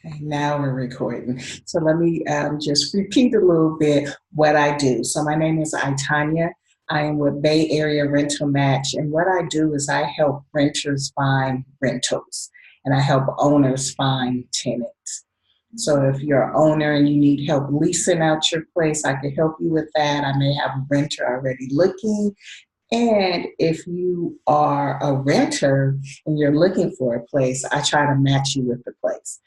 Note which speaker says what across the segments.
Speaker 1: Okay, now we're recording. So let me just repeat a little bit what I do. So my name is Itanya. I am with Bay Area Rental Match. And what I do is I help renters find rentals and I help owners find tenants. So if you're an owner and you need help leasing out your place, I can help you with that. I may have a renter already looking. And if you are a renter and you're looking for a place, I try to match you with the place.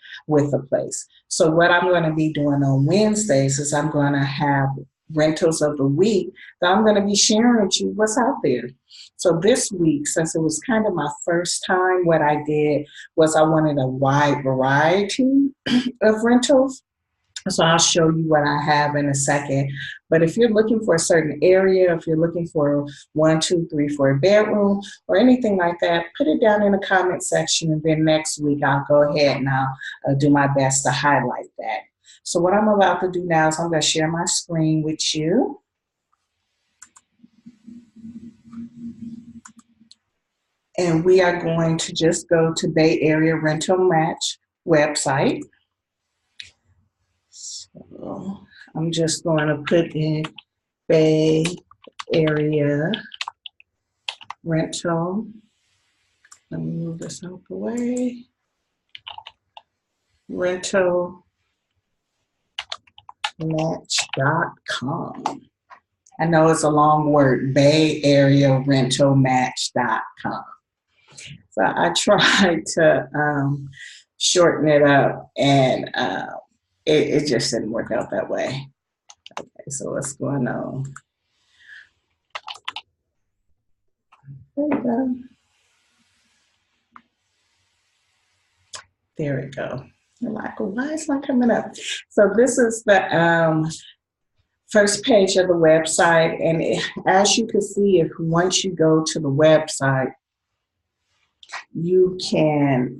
Speaker 1: So what I'm going to be doing on Wednesdays is I'm going to have rentals of the week that I'm going to be sharing with you what's out there. So this week, since it was kind of my first time, what I did was I wanted a wide variety of rentals. So I'll show you what I have in a second. But if you're looking for a certain area, if you're looking for 1, 2, 3, 4 bedroom or anything like that, put it down in the comment section. And then next week I'll go ahead and I'll do my best to highlight that. So what I'm about to do now is I'm going to share my screen with you. And we are going to just go to Bay Area Rental Match website. So I'm just going to put in Bay Area Rental. Let me move this out the way. Rentalmatch.com. I know it's a long word, Bay Area Rentalmatch.com. So I tried to shorten it up, and it just didn't work out that way. Okay, so what's going on? There we go. There we go. You're like, well, why is it not coming up? So this is the first page of the website, and as you can see, if once you go to the website, you can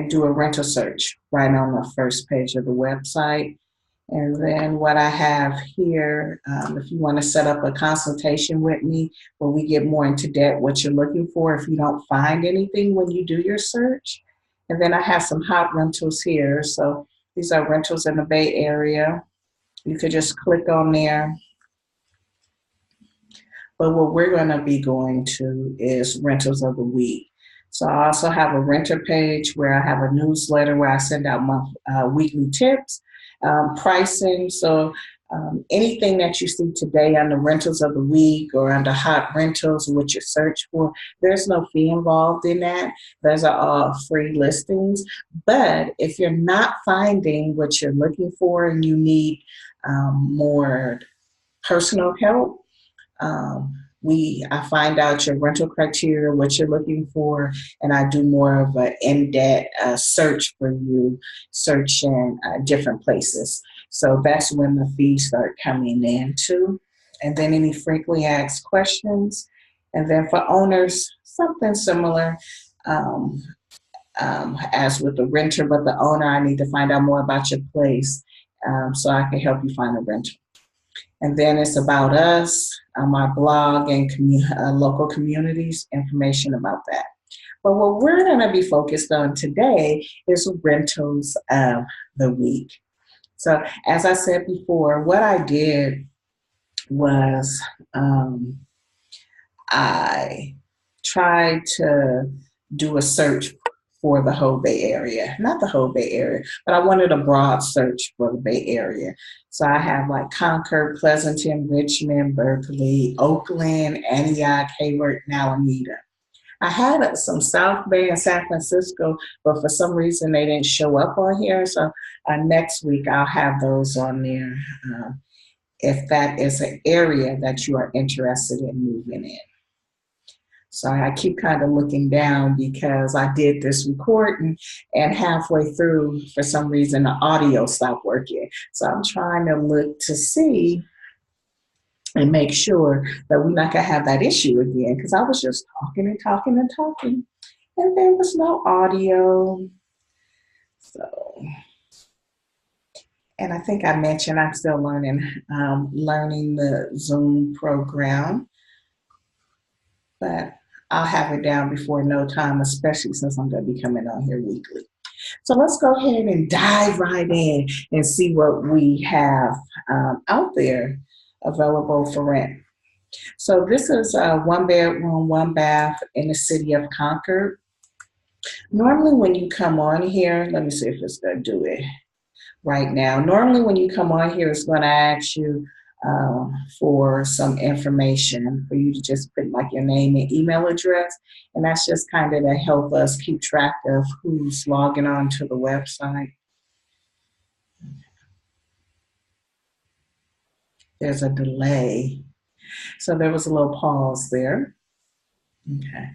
Speaker 1: do a rental search right on the first page of the website. And then what I have here, if you want to set up a consultation with me where we get more into depth what you're looking for if you don't find anything when you do your search. And then I have some hot rentals here. So these are rentals in the Bay Area. You could just click on there. But what we're going to be going to is rentals of the week. So I also have a renter page where I have a newsletter where I send out my weekly tips, pricing. So anything that you see today under rentals of the week or under hot rentals, what you search for, there's no fee involved in that. Those are all free listings. But if you're not finding what you're looking for and you need more personal help, I find out your rental criteria, what you're looking for, and I do more of an in-depth search for you, searching different places. So that's when the fees start coming in too. And then any frequently asked questions. And then for owners, something similar as with the renter, but the owner, I need to find out more about your place so I can help you find a rental. And then it's about us, our blog, and local communities, information about that. But what we're going to be focused on today is rentals of the week. So as I said before, what I did was I tried to do a search for the whole Bay Area. Not the whole Bay Area, but I wanted a broad search for the Bay Area. So I have like Concord, Pleasanton, Richmond, Berkeley, Oakland, Antioch, Hayward, and Alameda. I had some South Bay and San Francisco, but for some reason they didn't show up on here. So next week I'll have those on there if that is an area that you are interested in moving in. So I keep kind of looking down because I did this recording and halfway through, for some reason, the audio stopped working. So I'm trying to look to see and make sure that we're not going to have that issue again, because I was just talking and talking and talking and there was no audio. So, and I think I mentioned I'm still learning the Zoom program. But I'll have it down before no time, especially since I'm going to be coming on here weekly. So let's go ahead and dive right in and see what we have out there available for rent. So this is a 1 bedroom, 1 bath in the city of Concord. Normally when you come on here, let me see if it's going to do it right now. Normally when you come on here, it's going to ask you for some information for you to just put like your name and email address. And that's just kind of to help us keep track of who's logging on to the website. There's a delay. So there was a little pause there. Okay.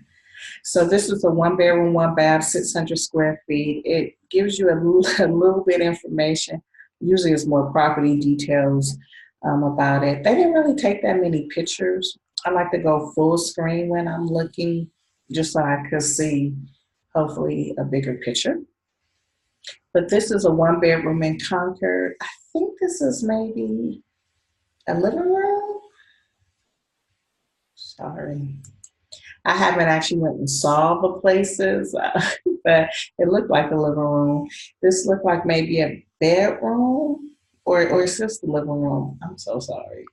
Speaker 1: So this is a 1 bedroom, 1 bath, 600 square feet. It gives you a little bit information. Usually it's more property details about it. They didn't really take that many pictures. I like to go full screen when I'm looking, just so I could see, hopefully, a bigger picture. But this is a 1 bedroom in Concord. I think this is maybe a living room. Sorry. I haven't actually went and saw the places, but it looked like a living room. This looked like maybe a bedroom, or is this the living room? I'm so sorry.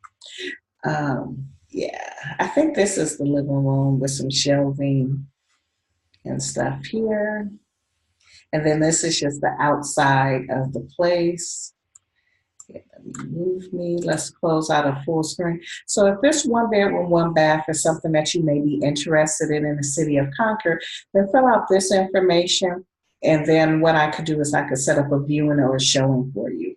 Speaker 1: Yeah, I think this is the living room with some shelving and stuff here. And then this is just the outside of the place. Move me. Let's close out a full screen. So if this 1 bedroom, 1 bath is something that you may be interested in the city of Concord, then fill out this information. And then what I could do is I could set up a viewing or a showing for you.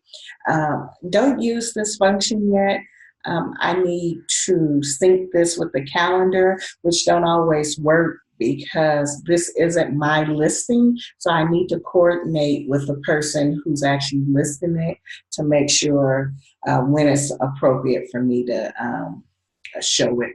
Speaker 1: Don't use this function yet. I need to sync this with the calendar, which don't always work because this isn't my listing. So I need to coordinate with the person who's actually listing it to make sure when it's appropriate for me to show it.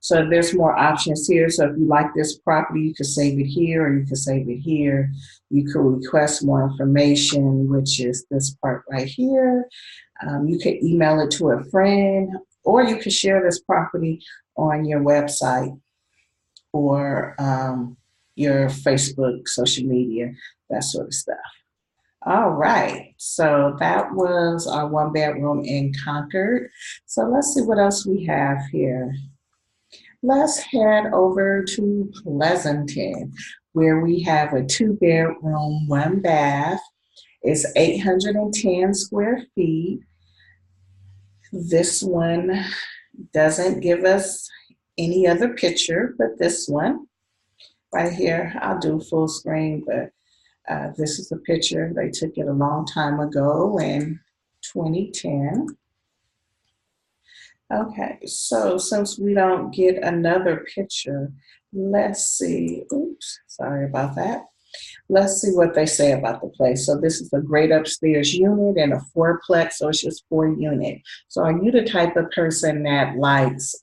Speaker 1: So there's more options here. So if you like this property, you can save it here or you can save it here. You can request more information, which is this part right here. You can email it to a friend, or you can share this property on your website or your Facebook, social media, that sort of stuff. All right, so that was our 1 bedroom in Concord. So let's see what else we have here. Let's head over to Pleasanton, where we have a 2 bedroom, 1 bath. It's 810 square feet. This one doesn't give us any other picture but this one right here. I'll do full screen, but this is a picture. They took it a long time ago in 2010. Okay, so since we don't get another picture, let's see. Oops, sorry about that. Let's see what they say about the place. So this is a great upstairs unit and a fourplex, so it's just 4 unit. So are you the type of person that likes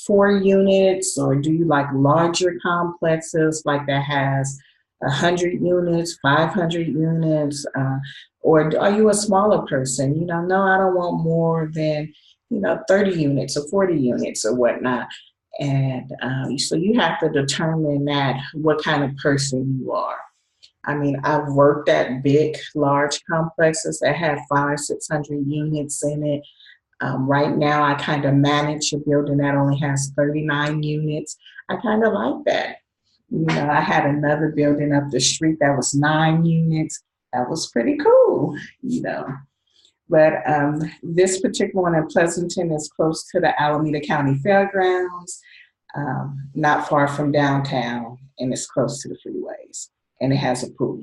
Speaker 1: 4 units, or do you like larger complexes like that has 100 units, 500 units, or are you a smaller person? You know, no, I don't want more than 30 units or 40 units or whatnot. And so you have to determine that what kind of person you are. I mean, I've worked at big, large complexes that have 500, 600 units in it. Right now, I kind of manage a building that only has 39 units. I kind of like that. I had another building up the street that was 9 units. That was pretty cool. But this particular one in Pleasanton is close to the Alameda County Fairgrounds, not far from downtown, and it's close to the freeways, and it has a pool.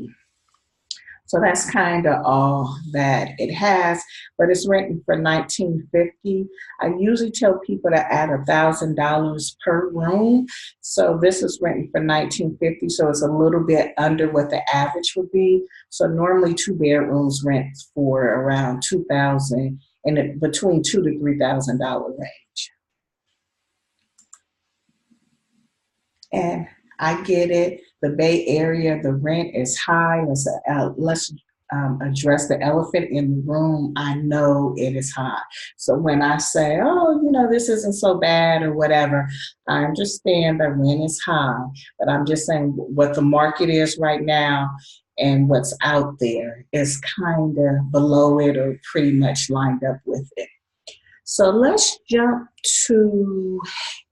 Speaker 1: So that's kind of all that it has, but it's renting for $19.50. I usually tell people to add $1,000 per room. So this is renting for $19.50, so it's a little bit under what the average would be. So normally 2 bedrooms rent for around $2,000, and between $2,000 to $3,000 range. And I get it. The Bay Area, the rent is high. It's less address the elephant in the room, I know it is high. So when I say, oh, you know, this isn't so bad or whatever, I understand that rent is high, but I'm just saying what the market is right now and what's out there is kind of below it or pretty much lined up with it. So let's jump to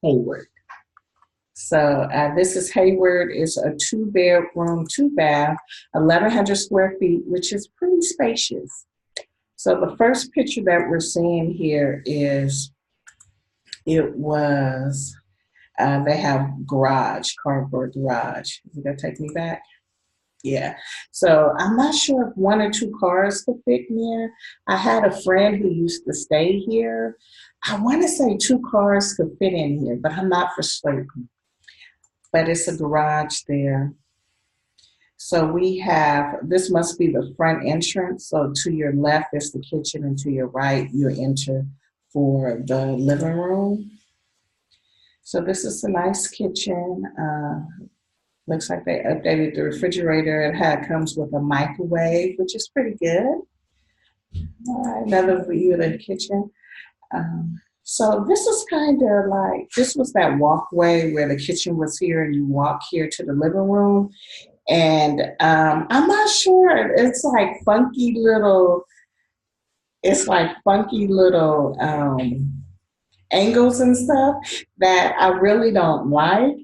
Speaker 1: Hayward. So this is Hayward. It's a 2-bedroom, 2-bath, 1,100 square feet, which is pretty spacious. So the first picture that we're seeing here is, it was, they have garage, cardboard garage. Is it gonna take me back? Yeah. So I'm not sure if 1 or 2 cars could fit in here. I had a friend who used to stay here. I want to say 2 cars could fit in here, but I'm not for certain. But it's a garage there. So we have, this must be the front entrance. So to your left is the kitchen, and to your right, you enter for the living room. So this is a nice kitchen. Looks like they updated the refrigerator. It comes with a microwave, which is pretty good. All right, another view of the kitchen. So this is kind of like, this was that walkway where the kitchen was here and you walk here to the living room. And I'm not sure, it's like funky little angles and stuff that I really don't like.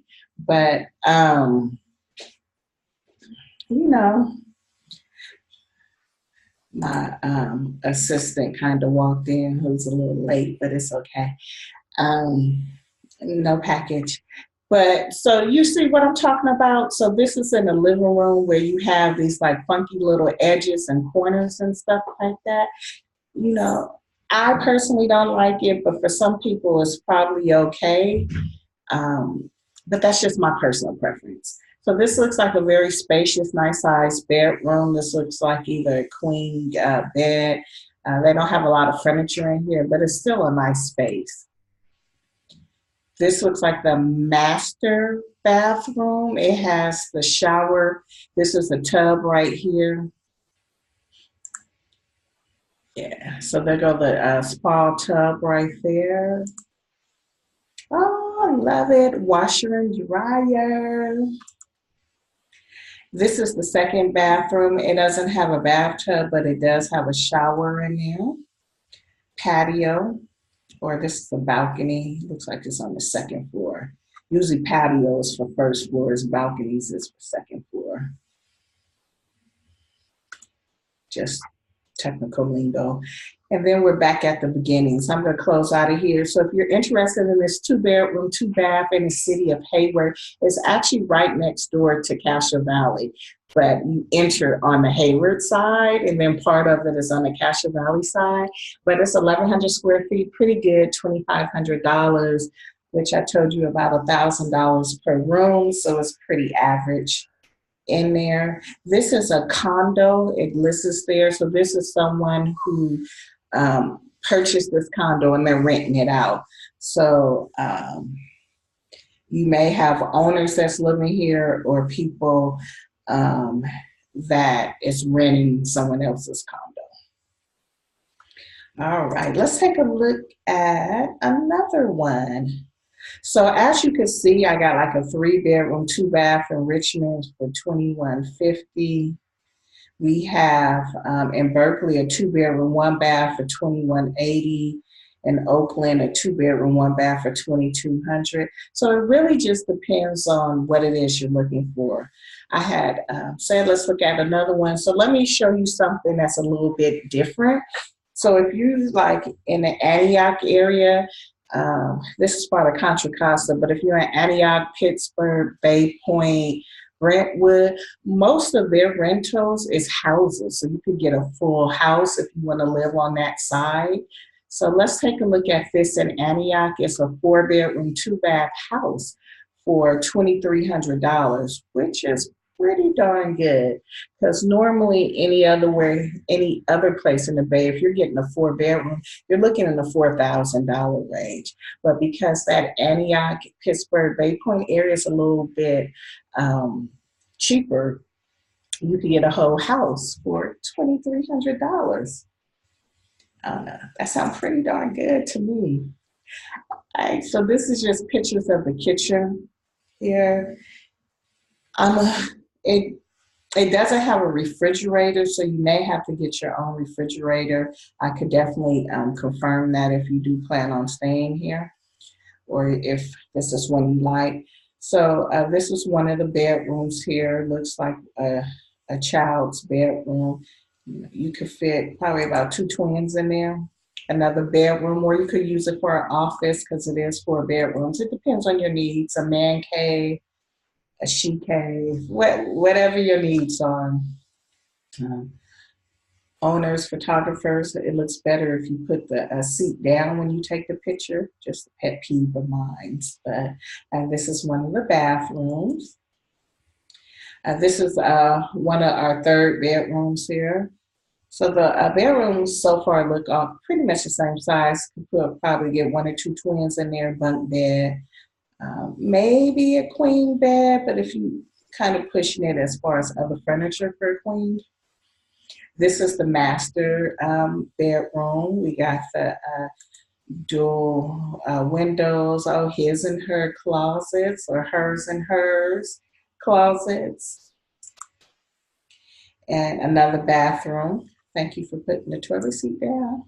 Speaker 1: But, you know, my assistant kind of walked in, who's a little late, but it's okay. No package. But so you see what I'm talking about? So this is in the living room where you have these like funky little edges and corners and stuff like that. You know, I personally don't like it, but for some people it's probably okay. But that's just my personal preference. So this looks like a very spacious, nice sized bedroom. This looks like either a queen bed. They don't have a lot of furniture in here, but it's still a nice space. This looks like the master bathroom. It has the shower. This is the tub right here. Yeah, so there go the spa tub right there. Oh, I love it. Washer and dryer. This is the second bathroom. It doesn't have a bathtub, but it does have a shower in there. Patio, or this is a balcony. Looks like it's on the second floor. Usually patios for first floors, balconies is for second floor. Just technical lingo. And then we're back at the beginning. So I'm going to close out of here. So if you're interested in this 2-bedroom, 2-bath in the city of Hayward, it's actually right next door to Cassia Valley. But you enter on the Hayward side, and then part of it is on the Cassia Valley side. But it's 1,100 square feet, pretty good, $2,500, which I told you about $1,000 per room. So it's pretty average in there. This is a condo. It lists there. So this is someone who purchased this condo and they're renting it out. So you may have owners that's living here or people that is renting someone else's condo. All right, let's take a look at another one. So as you can see, I got like a 3-bedroom, 2-bath in Richmond for $2,150. We have in Berkeley a 2-bedroom, 1-bath for $2,180. In Oakland, a 2-bedroom, 1-bath for $2,200. So it really just depends on what it is you're looking for. I had said, let's look at another one. So let me show you something that's a little bit different. So if you like in the Antioch area, this is part of Contra Costa, but if you're in Antioch, Pittsburgh, Bay Point, Brentwood, most of their rentals is houses. So you could get a full house if you want to live on that side. So let's take a look at this in Antioch. It's a 4-bedroom, 2-bath house for $2,300, which is pretty darn good. Because normally any other place in the Bay, if you're getting a 4-bedroom, you're looking in the $4,000 range. But because that Antioch, Pittsburgh, Bay Point area is a little bit cheaper, You can get a whole house for $2,300. That sounds pretty darn good to me. All right, so this is just pictures of the kitchen here. Um, it it doesn't have a refrigerator, so you may have to get your own refrigerator. I could definitely confirm that if you do plan on staying here, or if this is one you like. So this is one of the bedrooms here. Looks like a child's bedroom. You could fit probably about two twins in there. Another bedroom, or you could use it for an office because it is four bedrooms. It depends on your needs. A man cave, a she cave, whatever your needs are. Um, Owners, photographers, it looks better if you put the seat down when you take the picture. Just a pet peeve of mine. But this is one of the bathrooms. This is one of our third bedrooms here. So the bedrooms so far look pretty much the same size. You could probably get one or two twins in there, bunk bed, maybe a queen bed, but if you kind of pushing it as far as other furniture for a queen. This is the master bedroom. We got the dual windows, his and her closets, or hers and hers closets, and another bathroom. Thank you for putting the toilet seat down.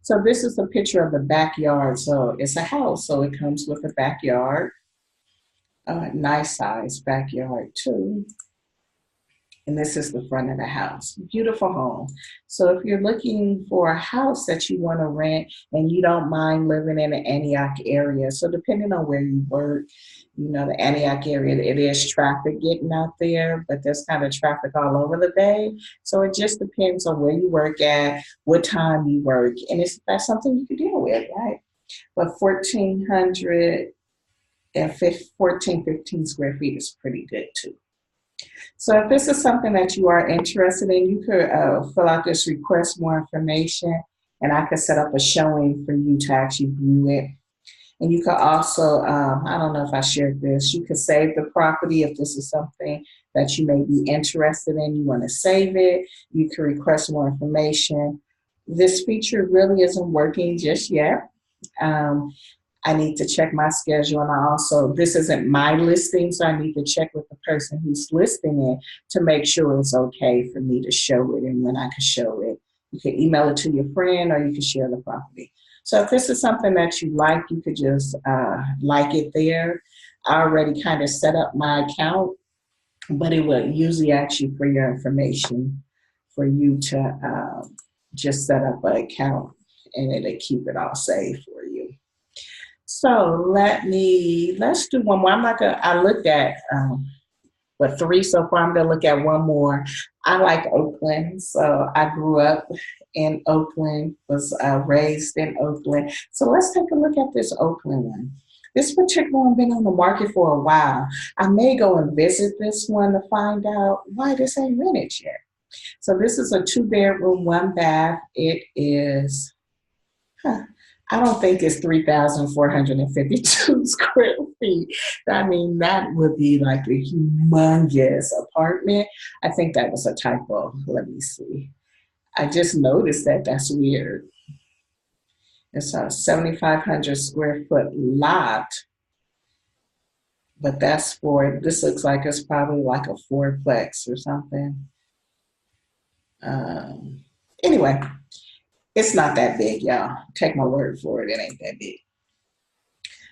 Speaker 1: So this is a picture of the backyard. So it's a house, so it comes with a backyard. Nice size backyard too. And this is the front of the house. Beautiful home. So if you're looking for a house that you want to rent and you don't mind living in the Antioch area, so depending on where you work, the Antioch area, it is traffic getting out there, but there's kind of traffic all over the bay. So it just depends on where you work at, what time you work, and that's something you can deal with, right? But 15 square feet is pretty good too. So if this is something that you are interested in, you could fill out this request more information, and I could set up a showing for you to actually view it. And you could also, I don't know if I shared this, you could save the property if this is something that you may be interested in. You want to save it. You can request more information. This feature really isn't working just yet. I need to check my schedule, and this isn't my listing, so I need to check with the person who's listing it to make sure it's okay for me to show it and when I can show it. You can email it to your friend, or you can share the property. So if this is something that you like, you could just like it there. I already kind of set up my account, but it will usually ask you for your information for you to just set up an account, and it'll keep it all safe for you. So let's do one more. I looked at three so far. I'm gonna look at one more. I like Oakland, so I grew up in Oakland, was raised in Oakland. So let's take a look at this Oakland one. This particular one been on the market for a while. I may go and visit this one to find out why this ain't rented yet. So this is a 2-bedroom, 1 bath. It is, I don't think it's 3,452 square feet. I mean, that would be like a humongous apartment. I think that was a typo. Let me see. I just noticed that. That's weird. It's a 7,500 square foot lot, but this looks like it's probably like a fourplex or something. Anyway. It's not that big, y'all. Take my word for it. It ain't that big.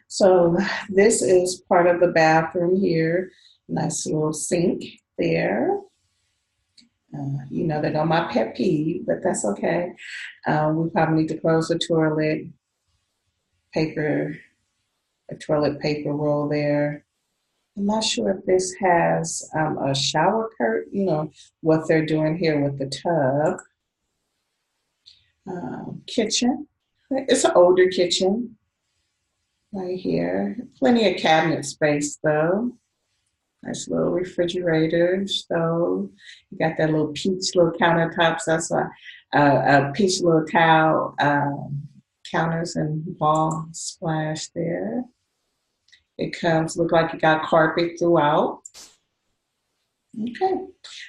Speaker 1: So this is part of the bathroom here. Nice little sink there. They know my pet peeve, but that's okay. We probably need to close the toilet paper roll there. I'm not sure if this has a shower curtain, what they're doing here with the tub. Kitchen. It's an older kitchen right here. Plenty of cabinet space though. Nice little refrigerator, stove. You got that little peach little countertops. That's a peach little tile counters and wall splash there. Look like you got carpet throughout. Okay.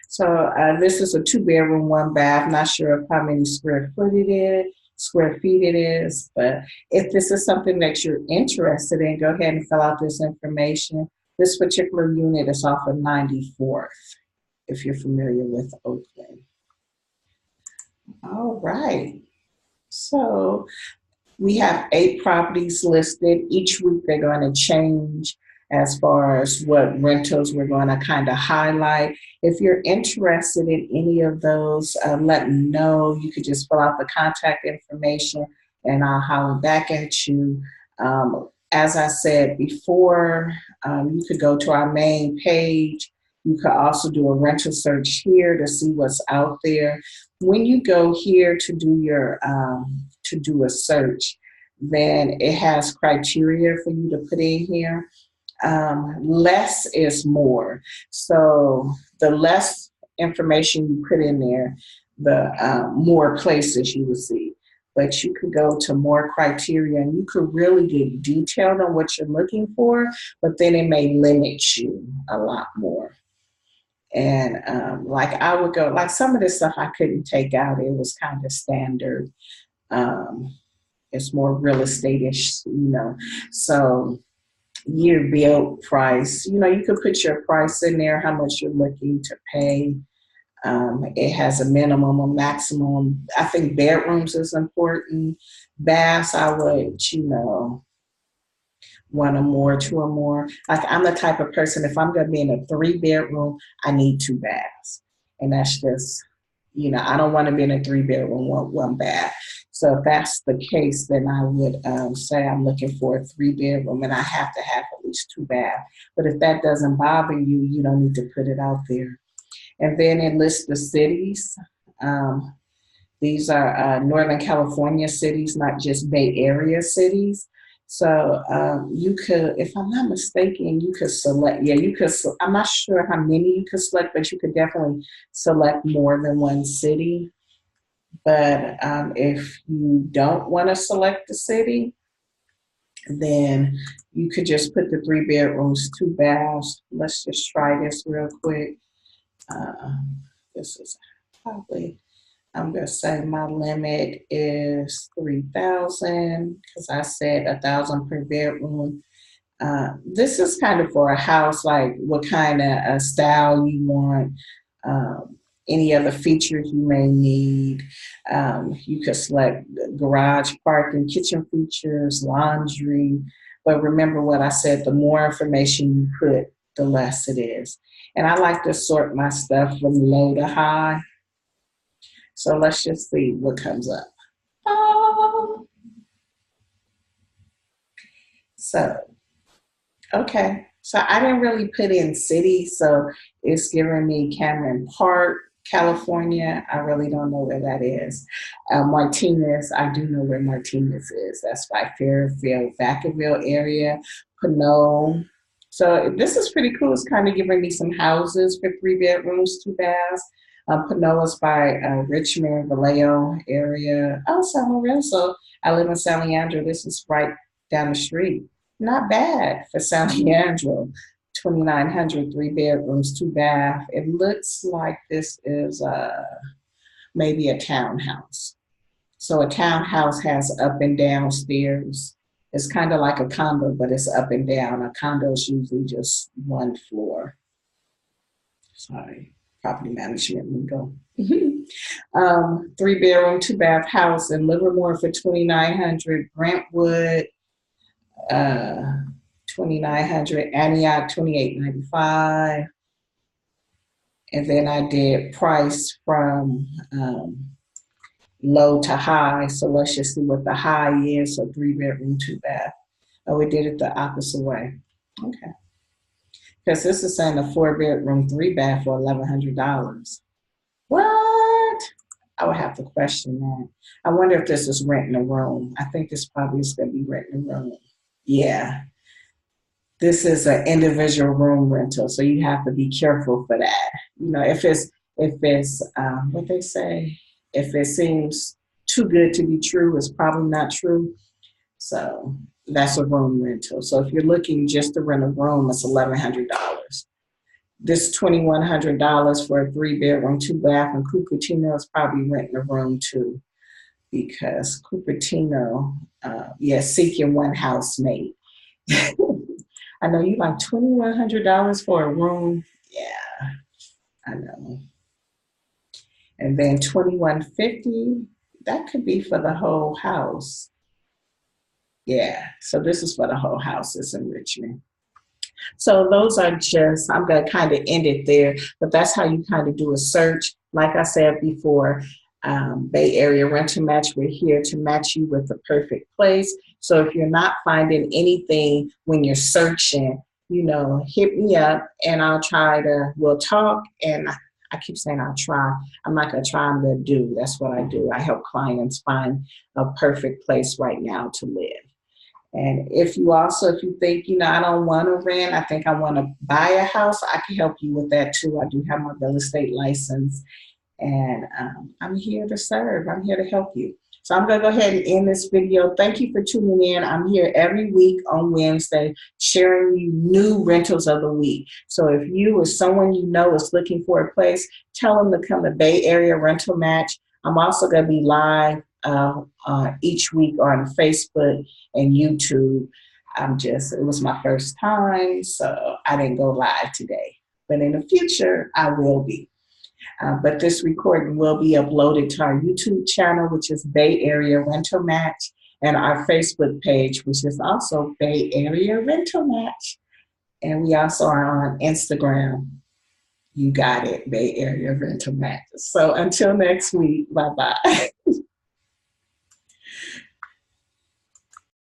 Speaker 1: So this is a 2-bedroom, 1 bath. Not sure of how many square feet it is, but if this is something that you're interested in, go ahead and fill out this information. This particular unit is off of 94th, if you're familiar with Oakland. All right. So we have 8 properties listed. Each week they're going to change as far as what rentals we're going to kind of highlight. If you're interested in any of those, let me know. You could just fill out the contact information and I'll holler back at you. As I said before, you could go to our main page. You could also do a rental search here to see what's out there. When you go here to do your to do a search, then it has criteria for you to put in here. Less is more. So the less information you put in there, the more places you will see. But you could go to more criteria and you could really get detailed on what you're looking for, but then it may limit you a lot more. And like I would go, like some of this stuff I couldn't take out. It was kind of standard. Um, it's more real estate-ish, So year build price, you could put your price in there, how much you're looking to pay. It has a minimum, a maximum. I think bedrooms is important. Baths, I would, 1 or more, 2 or more. Like I'm the type of person, if I'm going to be in a 3-bedroom, I need 2 baths. And that's just, I don't want to be in a 3-bedroom, 1 bath. So if that's the case, then I would say I'm looking for a 3-bedroom and I have to have at least 2 baths. But if that doesn't bother you, you don't need to put it out there. And then it lists the cities. These are Northern California cities, not just Bay Area cities. So you could, if I'm not mistaken, you could select, I'm not sure how many you could select, but you could definitely select more than one city. But if you don't want to select the city, then you could just put the 3 bedrooms, 2 baths. Let's just try this real quick. This is probably, I'm going to say my limit is 3,000 because I said 1,000 per bedroom. This is kind of for a house, like what kind of style you want, any other features you may need. You could select garage, parking, kitchen features, laundry. But remember what I said, the more information you put, the less it is. And I like to sort my stuff from low to high. So let's just see what comes up. So, okay. So I didn't really put in city, so it's giving me Cameron Park, California. I really don't know where that is. Martinez, I do know where Martinez is. That's by Fairfield, Vacaville area, Pinot. So this is pretty cool. It's kind of giving me some houses for 3 bedrooms, 2 baths. Pinot is by Richmond, Vallejo area. Oh, San Lorenzo. I live in San Leandro. This is right down the street. Not bad for San Leandro. 2,900, 3 bedrooms, 2 bath. It looks like this is maybe a townhouse. So a townhouse has up and down stairs. It's kind of like a condo, but it's up and down. A condo is usually just 1 floor. Sorry, property management lingo. 3 bedroom, 2 bath house in Livermore for 2,900. Brentwood, 2,900. Antioch, 2,895. And then I did price from low to high. So let's just see what the high is. So 3 bedroom, 2 bath. Oh, we did it the opposite way. Okay. Because this is saying a 4 bedroom, 3 bath for $1,100. What? I would have to question that. I wonder if this is renting a room. I think this probably is going to be renting a room. Yeah. This is an individual room rental, so you have to be careful for that. If it's what they say, if it seems too good to be true, it's probably not true. So that's a room rental. So if you're looking just to rent a room, it's $1,100. this $2,100 for a 3-bedroom, 2-bath, and Cupertino is probably renting a room too, because Cupertino, yeah, seeking one housemate. I know you like $2,100 for a room. Yeah, I know. And then 2,150, that could be for the whole house. Yeah, so this is for the whole house. It's in Richmond. So those are just, I'm going to kind of end it there, but that's how you kind of do a search. Like I said before, Bay Area Rental Match, we're here to match you with the perfect place. So if you're not finding anything when you're searching, hit me up and we'll talk. And I keep saying I'll try. I'm not going to try, I'm going to do. That's what I do. I help clients find a perfect place right now to live. And if you think, I don't want to rent, I think I want to buy a house, I can help you with that too. I do have my real estate license, and I'm here to serve. I'm here to help you. So I'm going to go ahead and end this video. Thank you for tuning in. I'm here every week on Wednesday sharing you new rentals of the week. So if you or someone you know is looking for a place, tell them to come to Bay Area Rental Match. I'm also going to be live each week on Facebook and YouTube. It was my first time, so I didn't go live today. But in the future, I will be. But this recording will be uploaded to our YouTube channel, which is Bay Area Rental Match, and our Facebook page, which is also Bay Area Rental Match. And we also are on Instagram. You got it, Bay Area Rental Match. So until next week, bye-bye.